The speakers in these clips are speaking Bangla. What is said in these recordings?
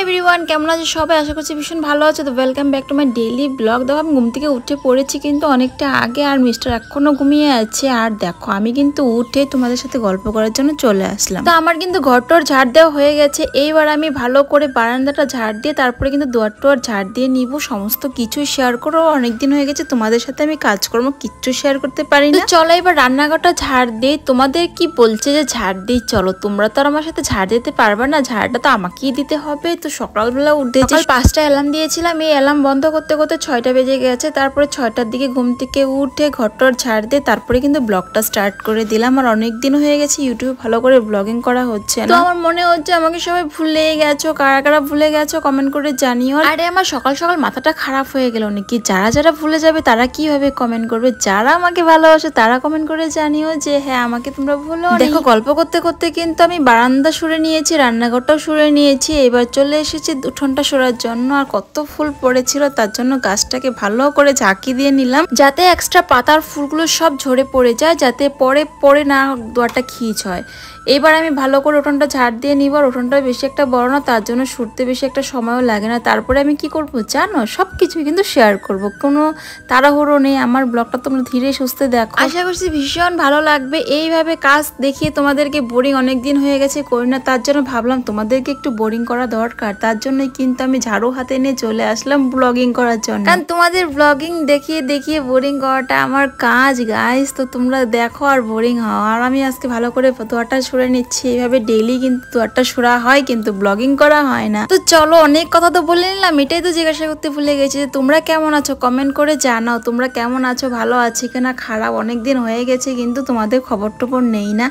এভরিওয়ান, কেমন আছো সবাই? আশা করছি ভীষণ ভালো আছো। তো welcome back to my daily blog. দেখো আমি ঘুম থেকে উঠে পড়েছি কিন্তু অনেকটা আগে, আর মিস্টার এখনো ঘুমিয়ে আছে। আর দেখো আমি কিন্তু উঠে তোমাদের সাথে গল্প করার জন্য চলে আসলাম। তো আমার কিন্তু ঘরটোর ঝাড় দেওয়া হয়ে গেছে। এইবার আমি ভালো করে বারান্দাটা ঝাড় দিয়ে তারপরে কিন্তু দুয়ারটোর ঝাড় দিয়ে নিব। সমস্ত কিছু শেয়ার করো। অনেকদিন হয়ে গেছে তোমাদের সাথে আমি কাজকর্ম কিচ্ছু শেয়ার করতে পারি না। চলো এবার রান্নাঘরটা ঝাড় দিই। তোমাদের কি বলছে যে ঝাড় দিই, চলো। তোমরা তো আর আমার সাথে ঝাড় দিতে পারবে না, ঝাড়টা তো আমাকেই দিতে হবে। তো সকালবেলা উঠে সকাল 5টা অ্যালার্ম দিয়েছিলাম, এই অ্যালার্ম বন্ধ করতে করতে 6টা বেজে গেছে। তারপরে 6টার দিকে ঘুম থেকে উঠে ঘরটর ঝাড় দিয়ে তারপরে কিন্তু ব্লগটা স্টার্ট করে দিলাম। আর অনেক দিন হয়ে গেছে ইউটিউবে ভালো করে ব্লগিং করা হচ্ছে না। তো আমার মনে হচ্ছে আমাকে সবাই ভুলে গেছো। কারা কারা ভুলে গেছো কমেন্ট করে জানিও। আরে আমার সকাল সকাল মাথাটা খারাপ হয়ে গেল নাকি? যারা যারা ভুলে যাবে তারা কিভাবে কমেন্ট করবে? যারা আমাকে ভালোবাসে তারা কমেন্ট করে জানিও যে হ্যাঁ আমাকে তোমরা ভুলো। দেখো গল্প করতে করতে কিন্তু আমি বারান্দা সরে নিয়েছি, রান্নাঘরটাও সরে নিয়েছি। এবার চলে এসেছি উঠোনটা সরার জন্য। আর কত ফুল পড়েছিল তার জন্য গাছটাকে ভালো করে ঝাঁকি দিয়ে নিলাম, যাতে এক্সট্রা পাতার ফুলগুলো সব ঝরে পড়ে যায়, যাতে পরে না দুয়ারটা খিচ হয়। এবার আমি ভালো করে উঠোনটা ঝাড় দিয়ে নিব। আর উঠোনটা বেশি একটা বড় না, তার জন্য সরতে বেশি একটা সময়ও লাগে না। তারপরে আমি কি করব জানো? সব কিছুই কিন্তু শেয়ার করব, কোনো তাড়াহুড়ো নেই। আমার ব্লগটা তোমরা ধীরে সুস্থে দেখো, আশা করছি ভীষণ ভালো লাগবে। এইভাবে কাজ দেখিয়ে তোমাদেরকে বোরিং অনেক দিন হয়ে গেছে করি না, তার জন্য ভাবলাম তোমাদেরকে একটু বোরিং করা দরকার। তার জন্যই কিন্তু আমি ঝাড়ু হাতে নিয়ে চলে আসলাম ব্লগিং করার জন্য, কারণ তোমাদের ব্লগিং দেখিয়ে দেখিয়ে বোরিং করাটা আমার কাজ গাইস। তো তোমরা দেখো আর বোরিং হও। আর আমি আজকে ভালো করে দুয়ারটা সরে নিচ্ছি। এইভাবে ডেইলি কিন্তু দুয়ারটা সরা হয়, কিন্তু ব্লগিং করা হয় না। তো চলো, অনেক কথা তো বলে নিলাম। এটাই তো জিজ্ঞাসা করতে ভুলে গেছি যে তোমরা কেমন আছো, কমেন্ট করে জানাও তোমরা কেমন আছো, ভালো আছি কিনা, খারাপ। অনেক দিন হয়ে গেছে কিন্তু তোমাদের খবর টবর নেই না।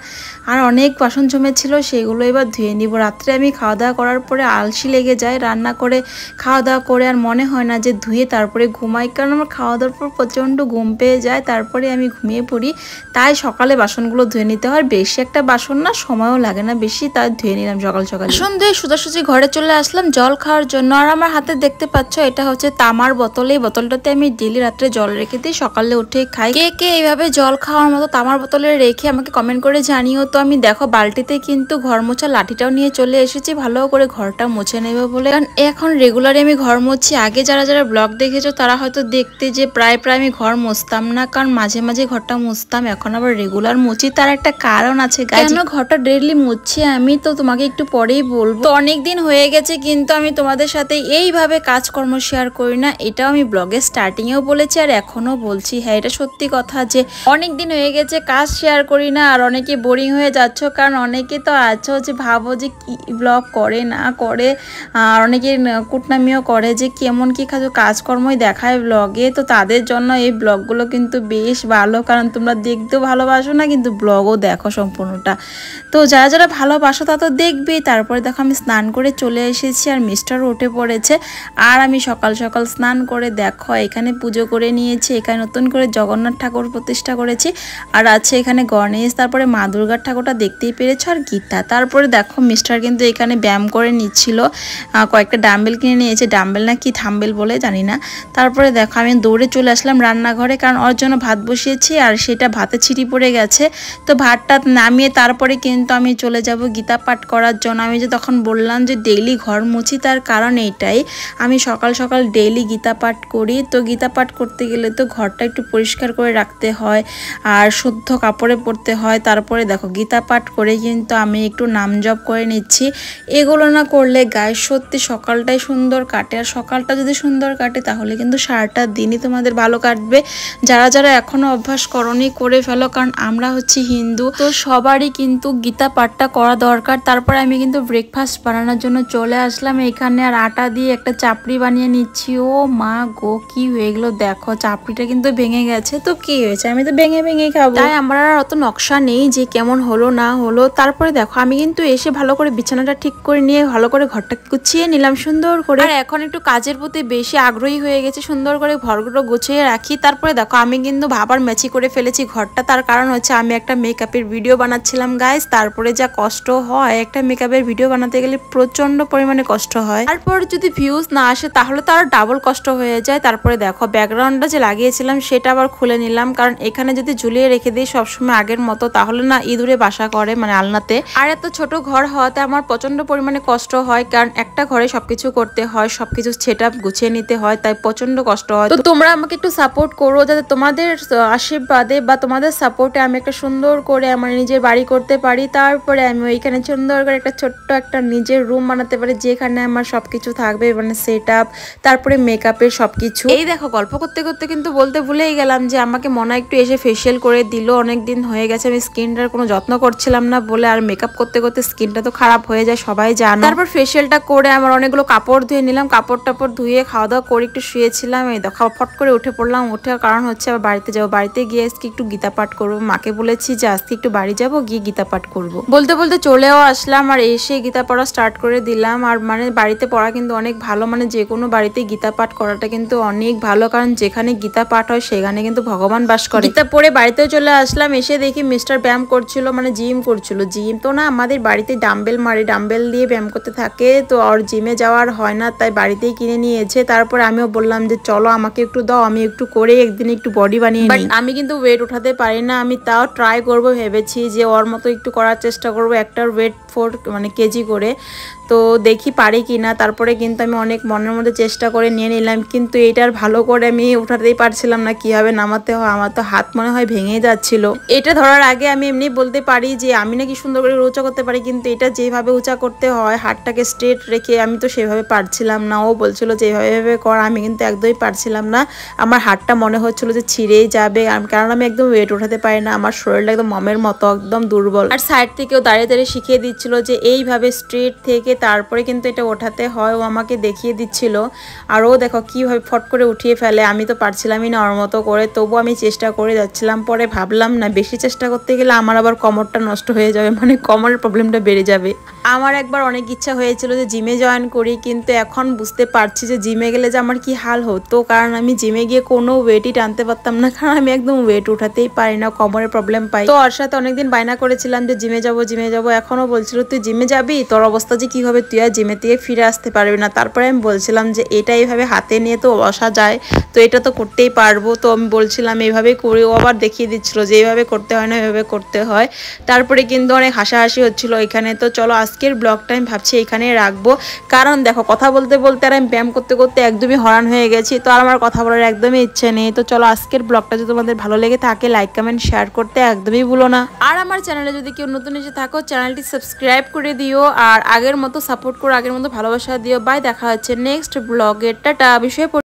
আর অনেক বাসন জমেছিল, সেগুলো এবার ধুয়ে নিব। রাত্রে আমি খাওয়া দাওয়া করার পরে আলসি লেগে যায়, রান্না করে খাওয়া দাওয়া করে আর মনে হয় না যে ধুয়ে তারপরে ঘুমাই, কারণ আমার খাওয়া দাওয়ার পর প্রচণ্ড ঘুম পেয়ে যায়, তারপরে আমি ঘুমিয়ে পড়ি। তাই সকালে বাসনগুলো ধুয়ে নিতে হয়। বেশি একটা বাসন না, সময়ও লাগে না বেশি, তাই ধুয়ে নিলাম সকাল সকাল। বাসন ধুয়ে সোজাসুজি ঘরে চলে আসলাম জল খাওয়ার জন্য। আর আমার হাতে দেখতে পাচ্ছ এটা হচ্ছে তামার বোতল। এই বোতলটাতে আমি ডেলি রাত্রে জল রেখে দিই, সকালে উঠে খাই। কে কে এইভাবে জল খাওয়ার মতো তামার বোতলে রেখে আমাকে কমেন্ট করে জানিও। তো আমি দেখো বালতিতে কিন্তু ঘর মোছার লাঠিটাও নিয়ে চলে এসেছি, ভালো করে ঘরটা মুছে নেবে বলে। কারণ এখন রেগুলারই আমি ঘর মুছছি। আগে যারা যারা ব্লগ দেখেছো তারা হয়তো দেখতে যে প্রায় আমি ঘর মুছতাম না, কারণ মাঝে মাঝে ঘরটা মুছতাম। এখন আবার রেগুলার মুছি, তার একটা কারণ আছে কেন ঘরটা ডেইলি মুছছি আমি, তো তোমাকে একটু পরেই বলবো। তো অনেক দিন হয়ে গেছে কিন্তু আমি তোমাদের সাথে এইভাবে কাজকর্ম শেয়ার করি না। এটাও আমি ব্লগের স্টার্টিং এও বলেছি আর এখনো বলছি। হ্যাঁ, এটা সত্যি কথা যে অনেক দিন হয়ে গেছে কাজ শেয়ার করি না। আর অনেকে বোরিং হয়ে যাচ্ছ, কারণ অনেকে তো আছো যে ভাবো যে কি ব্লগ করে না করে, আর অনেকে কুটনামিও করে যে কেমন কি কাজকর্মই দেখায় ব্লগে। তো তাদের জন্য এই ব্লগগুলো কিন্তু বেশ ভালো, কারণ তোমরা দেখতেও ভালোবাসো না কিন্তু ব্লগও দেখো সম্পূর্ণটা। তো যারা যারা ভালোবাসো তা তো দেখবেই। তারপরে দেখো আমি স্নান করে চলে এসেছি, আর মিস্টারও উঠে পড়েছে। আর আমি সকাল সকাল স্নান করে দেখো এখানে পুজো করে নিয়েছি। এখানে নতুন করে জগন্নাথ ঠাকুর প্রতিষ্ঠা করেছি, আর আছে এখানে গণেশ, তারপরে মা দুর্গার ঠাকুরটা দেখতেই পেরেছো, আর গীতা। তারপরে দেখো মিস্টার কিন্তু এখানে ব্যায়াম করে নিচ্ছিল, কয়েকটা ডাম্বেল কিনে নিয়েছে। ডাম্বেল না কি থাম্বেল বলে জানি না। তারপরে দেখো আমি দৌড়ে চলে আসলাম রান্নাঘরে, কারণ ওর জন্য ভাত বসিয়েছি আর সেটা ভাতে ছিটি পড়ে গেছে। তো ভাতটা নামিয়ে তারপরে কিন্তু আমি চলে যাব গীতা পাঠ করার জন্য। আমি যে তখন বললাম যে ডেইলি ঘর মুছি, তার কারণ এইটাই, আমি সকাল সকাল ডেইলি গীতা পাঠ করি। তো গীতা পাঠ করতে গেলে তো ঘরটা একটু পরিষ্কার করে রাখতে হয় আর শুদ্ধ কাপড়ে পরতে হয়। তারপরে দেখো গীতা পাঠ করে কিন্তু আমি একটু নাম জপ করে নিচ্ছি। এগুলো না করলে গায়ে সত্যি সকালটাই সুন্দর কাটে, আর সকালটা যদি সুন্দর কাটে তাহলে কিন্তু সারাটা দিনই তোমাদের ভালো কাটবে। যারা যারা এখনো অভ্যাস করনি করে ফেলো, কারণ আমরা হচ্ছি হিন্দু, তো সবারই কিন্তু গীতা পাঠটা করা দরকার। তারপরে আমি কিন্তু ব্রেকফাস্ট বানানোর জন্য চলে আসলাম এখানে, আর আটা দিয়ে একটা চাপড়ি বানিয়ে নিচ্ছি। ও মা গো, কি হয়ে গেলো দেখো, চাপড়িটা কিন্তু ভেঙে গেছে। তো কি হয়েছে, আমি তো ভেঙে ভেঙে খাবো, তাই আমার আর অত নকশা নেই যে কেমন হলো না হলো। তারপরে দেখো আমি কিন্তু এসে ভালো করে বিছানাটা ঠিক করে নিয়ে ভালো করে ঘরটা গুছিয়ে নিলাম সুন্দর করে। আর এখন একটু কাজের প্রতি বেশি আগ্রহী হয়ে গেছে, সুন্দর করে ঘরগুলো গুছিয়ে রাখি। তারপরে দেখো আমি কিন্তু ভাবার ম্যাচি করে ফেলেছি ঘরটা। তার কারণ হচ্ছে আমি একটা মেকআপের ভিডিও বানাচ্ছিলাম গায়ে, গাইস, তারপরে যা কষ্ট হয় একটা মেকআপের ভিডিও বানাতে গেলে প্রচন্ড পরিমাণে কষ্ট হয়। তারপর যদি ভিউজ না আসে তাহলে তো আরো ডাবল কষ্ট হয়ে যায়। তারপরে দেখো ব্যাকগ্রাউন্ডটা যে লাগিয়েছিলাম সেটা আবার খুলে নিলাম, কারণ এখানে যদি ঝুলিয়ে রেখে দিই সবসময় আগের মতো তাহলে না ইঁদুরে বাসা করে, মানে আলনাতে। আর এত ছোট ঘর হওয়াতে আমার প্রচন্ড পরিমাণে কষ্ট হয়, কারণ একটা ঘরে সবকিছু করতে হয়, সবকিছু সেটআপ গুছিয়ে নিতে হয়, তাই প্রচন্ড কষ্ট হয়। তো তোমরা আমাকে একটু সাপোর্ট করো, যাতে তোমাদের আশীর্বাদে বা তোমাদের সাপোর্টে আমি একটা সুন্দর করে আমার নিজের বাড়ি করতে পারি। তারপরে আমি ওইখানে সুন্দর করে একটা ছোট্ট একটা নিজের রুম বানাতে পারি, যেখানে আমার সবকিছু থাকবে, মানে সেটআপ, তারপরে মেকআপের সবকিছু। এই দেখো গল্প করতে করতে কিন্তু বলতে ভুলেই গেলাম যে আমাকে মনে একটু এসে ফেসিয়াল করে দিল। অনেকদিন হয়ে গেছে আমি স্কিনটার কোনো যত্ন করছিলাম না বলে, আর মেকআপ করতে করতে স্কিনটা তো খারাপ হয়ে যায় সবাই জানো। তারপর ফেসিয়ালটা করে আমার অনেকগুলো কাপড় ধুয়ে নিলাম, কাপড় টাপড় ধুয়ে খাওয়া দাওয়া করে একটু শুয়েছিলাম। এই দেখো ফট করে উঠে পড়লাম। উঠার কারণ হচ্ছে আবার বাড়িতে যাবো, বাড়িতে গিয়ে আজকে একটু গীতা পাঠ করবো। মাকে বলেছি যে আজকে একটু বাড়ি যাবো, গিয়ে গীতা পাঠ করবো। বলতে বলতে চলেও আসলাম, আর এসে গীতা পড়া স্টার্ট করে দিলাম। আর মানে বাড়িতে পড়া কিন্তু অনেক ভালো, মানে যে কোনো বাড়িতে গীতা পাঠ করাটা কিন্তু অনেক ভালো, কারণ যেখানে গীতা পাঠ হয় সেখানে কিন্তু ভগবান বাস করে। গীতা পড়ে বাড়িতেও চলে আসলাম। এসে দেখি মিস্টার ব্যায়াম করছিল, মানে জিম করছিল। জিম তো না, আমাদের বাড়িতে ডাম্বেল মারে, ডাম্বেল দিয়ে ব্যায়াম করতে থাকে। তো আর জিমে যাওয়ার হয় না, তাই বাড়িতেই কিনে নিয়েছে। তারপরে আমিও বললাম যে চলো আমাকে একটু দাও, আমি একটু করে একদিন একটু বডি বানিয়ে নিই। আমি কিন্তু ওয়েট উঠাতে পারি না, আমি তাও ট্রাই করবো, ভেবেছি যে ওর মতো একটু করার চেষ্টা করবো, একটার ওয়েট 4 মানে কেজি করে। তো দেখি পারি কি না। তারপরে কিন্তু আমি অনেক মনের মধ্যে চেষ্টা করে নিয়ে নিলাম, কিন্তু এটার ভালো করে আমি উঠাতেই পারছিলাম না, কিভাবে নামাতে হয়। আমার তো হাত মনে হয় ভেঙে যাচ্ছিল। এটা ধরার আগে আমি এমনি বলতে পারি যে আমি নাকি সুন্দর করে উঁচা করতে পারি, কিন্তু এটা যেভাবে উঁচা করতে হয় হাতটাকে স্ট্রেট রেখে আমি তো সেভাবে পারছিলাম না। ও বলছিল যে এভাবে কর, আমি কিন্তু একদমই পারছিলাম না। আমার হাতটা মনে হচ্ছিল যে ছিঁড়েই যাবে, কারণ আমি একদম ওয়েট উঠাতে পারি না। আমার শরীরটা একদম মমের মতো একদম দুর্বল। আর সাইড থেকেও দাঁড়িয়ে দাঁড়িয়ে শিখিয়ে দিচ্ছিল যে এইভাবে স্ট্রেট থেকে তারপরে কিন্তু এটা ওঠাতে হয়। ও আমাকে দেখিয়ে দিচ্ছিল, আর ও দেখো কিভাবে ফট করে উঠিয়ে ফেলে। আমি তো পারছিলামই না ওর মতো করে, তবু আমি চেষ্টা করে যাচ্ছিলাম। পরে ভাবলাম না, বেশি চেষ্টা করতে গেলে আমার আবার কোমরটা নষ্ট হয়ে যাবে, মানে কোমরের প্রবলেমটা বেড়ে যাবে। আমার একবার অনেক ইচ্ছা হয়েছিল যে জিমে জয়েন করি, কিন্তু এখন বুঝতে পারছি যে জিমে গেলে যে আমার কি হাল হতো, কারণ আমি জিমে গিয়ে কোনো ওয়েটই টানতে পারতাম না, কারণ আমি একদম ওয়েট উঠাতেই পারি না, কোমরের প্রবলেম পাই। তো ওর সাথে অনেকদিন বায়না করেছিলাম যে জিমে যাবো জিমে যাবো, এখনো বলছিল তুই জিমে যাবি, তোর অবস্থা যে কি হবে, তুই আর জিমে থেকে ফিরে আসতে পারবি না। তারপরে আমি বলছিলাম যে এটা এইভাবে হাতে নিয়ে তো বসা যায়, তো এটা তো করতেই পারবো। তো আমি বলছিলাম এইভাবেই করি। ও আবার দেখিয়ে দিচ্ছিল যে এইভাবে করতে হয় না, এইভাবে করতে হয়। তারপরে কিন্তু অনেক হাসাহাসি হচ্ছিল এখানে। তো চলো আজকের ব্লগটা আমি ভাবছি এখানেই রাখবো, কারণ দেখো কথা বলতে বলতে আর আমি ব্যায়াম করতে করতে একদমই হরান হয়ে গেছি। তো আর আমার কথা বলার একদমই ইচ্ছে নেই। তো চলো আজকের ব্লগটা যদি তোমাদের ভালো লেগে থাকে লাইক কমেন্ট শেয়ার করতে একদমই ভুলো না। আর আমার চ্যানেলে যদি কেউ নতুন এসে থাকো চ্যানেলটি সাবস্ক্রাইব করে দিও, আর আগের মতো সাপোর্ট করো, আগের মতো ভালোবাসা দিও। বাই, দেখা হচ্ছে নেক্সট ব্লগে। টাটা। বিষয়ে